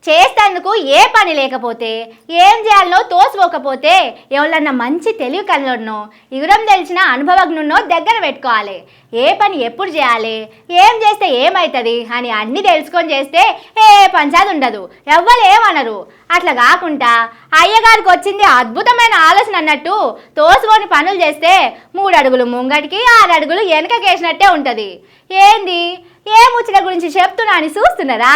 చేసేందుకు ఏ పని లేకపోతే ఏం చేయాలనో తోసుకోకపోతే ఎవరన్నా మంచి తెలివి కళ్ళనో ఇగురం తెలిసిన అనుభవజ్ఞున్నో దగ్గర పెట్టుకోవాలి. ఏ పని ఎప్పుడు చేయాలి, ఏం చేస్తే ఏమవుతుంది అని అన్నీ తెలుసుకొని చేస్తే ఏ పంచాది ఉండదు, ఎవ్వరు ఏమనరు. అట్లా కాకుండా అయ్యగారికి వచ్చింది అద్భుతమైన ఆలోచన అన్నట్టు తోసుకొని పనులు చేస్తే 3 అడుగులు ముంగటికి 6 అడుగులు వెనకకేసినట్టే ఉంటుంది. ఏంది ఏ ముచ్చట గురించి చెప్తున్నా అని చూస్తున్నారా?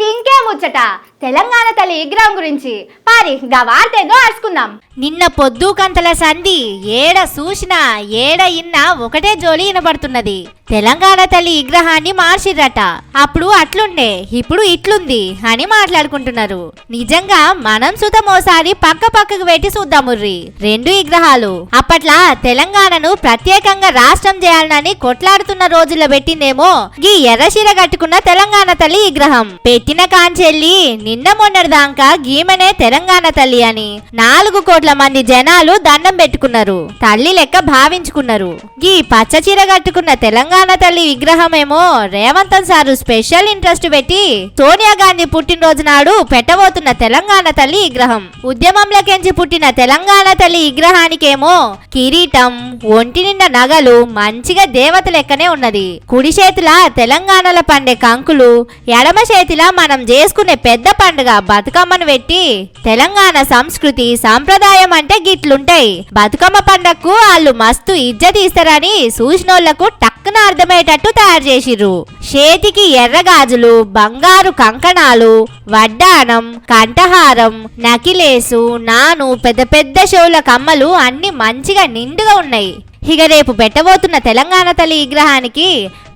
ఇంకే ముచ్చట తెలంగాణ తల్లి విగ్రహం గురించి పారి వార్తేదో అరుచుకుందాం. నిన్న పొద్దు కంతల సంధి ఏడ చూసినా ఏడ ఇన్నా ఒకటే జోలి వినబడుతున్నది. తెలంగాణ తల్లి విగ్రహాన్ని మార్చిర్రట. అప్పుడు అట్లుండే ఇప్పుడు ఇట్లుంది అని మాట్లాడుకుంటున్నారు. నిజంగా మనం సుతమోసారి పక్కకు పెట్టి చూద్దాముర్రి. 2 విగ్రహాలు అప్పట్లా తెలంగాణను ప్రత్యేకంగా రాష్ట్రం చేయాలని కొట్లాడుతున్న రోజుల్లో పెట్టిందేమో గీ ఎర్రశీర కట్టుకున్న తెలంగాణ తల్లి విగ్రహం. పెట్టిన కాంచెల్లి నిన్న మొన్నటిదాకా గీమనే తెలంగాణ తల్లి అని 4 కోట్ల మంది జనాలు దండం పెట్టుకున్నారు, తల్లి లెక్క భావించుకున్నారు. గీ పచ్చ చీర కట్టుకున్న తెలంగాణ తల్లి విగ్రహమేమో రేవంత్ సారు స్పెషల్ ఇంట్రెస్ట్ పెట్టి సోనియా గాంధీ పుట్టినరోజు నాడు పెట్టబోతున్న తెలంగాణ తల్లి విగ్రహం. ఉద్యమంలోకెంచి పుట్టిన తెలంగాణ తల్లి విగ్రహానికేమో కిరీటం, ఒంటి నిండా నగలు మంచిగా దేవత లెక్కనే ఉన్నది. కుడి చేతిలా తెలంగాణలో పండే కంకులు, ఎడమ చేతిలా మనం చేసుకునే పెద్ద పండుగ బతుకమ్మను పెట్టి తెలంగాణ సంస్కృతి సంప్రదాయం అంటే గిట్లుంటాయి. బతుకమ్మ పండగకు వాళ్ళు మస్తు ఇజ్జత్ ఇస్తారని చూసినోళ్లకు టక్కున అర్థమయ్యేటట్టు తయారు చేసిర్రు. చేతికి ఎర్రగాజులు, బంగారు కంకణాలు, వడ్డానం, కంఠహారం, నకిలేసు, నాను, పెద్ద పెద్ద చెవుల కమ్మలు అన్ని మంచిగా నిండుగా ఉన్నాయి. ఇక రేపు పెట్టబోతున్న తెలంగాణ తల్లి విగ్రహానికి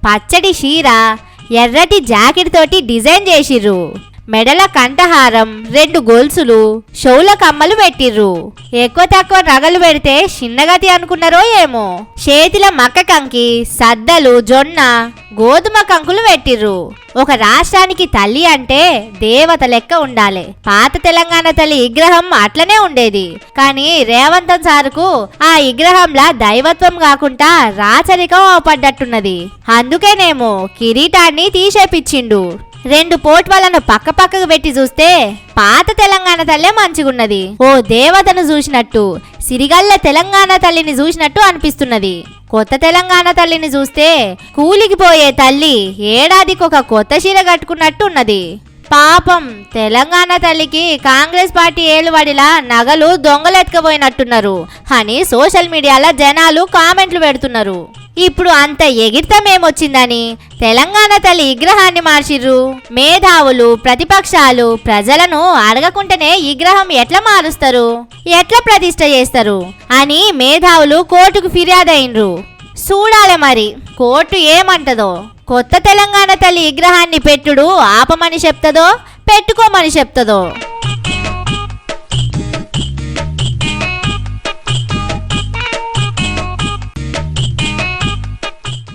పచ్చడి చీర, ఎర్రటి జాకెట్ తోటి డిజైన్ చేసిర్రు. మెడల కంఠహారం, 2 గొలుసులు, షౌల కమ్మలు పెట్టిర్రు. ఎక్కువ తక్కువ నగలు పెడితే చిన్నగతి అనుకున్నారో ఏమో. చేతిల మక్క కంకి, సద్దలు, జొన్న, గోధుమ కంకులు పెట్టిర్రు. ఒక రాష్ట్రానికి తల్లి అంటే దేవత లెక్క ఉండాలి. పాత తెలంగాణ తల్లి విగ్రహం అట్లనే ఉండేది. కానీ రేవంత్ సారుకు ఆ విగ్రహంలా దైవత్వం కాకుండా రాచరికం అవపడ్డట్టున్నది. అందుకేనేమో కిరీటాన్ని తీసేపిచ్చిండు. 2 పోట్వాలను పక్కకు పెట్టి చూస్తే పాత తెలంగాణ తల్లే మంచిగున్నది. ఓ దేవతను చూసినట్టు, సిరిగల్ల తెలంగాణ తల్లిని చూసినట్టు అనిపిస్తున్నది. కొత్త తెలంగాణ తల్లిని చూస్తే కూలికి పోయే తల్లి ఏడాదికొక కొత్త చీర కట్టుకున్నట్టు ఉన్నది. పాపం తెలంగాణ తల్లికి కాంగ్రెస్ పార్టీ ఏలుబడిలా నగలు దొంగలెత్తుకపోయినట్టున్నారు అని సోషల్ మీడియాలో జనాలు కామెంట్లు పెడుతున్నారు. ఇప్పుడు అంత ఎగిర్తమేమొచ్చిందని తెలంగాణ తల్లి విగ్రహాన్ని మార్చిర్రు. మేధావులు, ప్రతిపక్షాలు ప్రజలను అడగకుంటేనే విగ్రహం ఎట్లా మారుస్తారు, ఎట్లా ప్రతిష్ఠ చేస్తారు అని మేధావులు కోర్టుకు ఫిర్యాదు అయినరు. చూడాలి మరి కోర్టు ఏమంటదో. కొత్త తెలంగాణ తల్లి విగ్రహాన్ని పెట్టుడు ఆపమని చెప్తదో, పెట్టుకోమని చెప్తదో.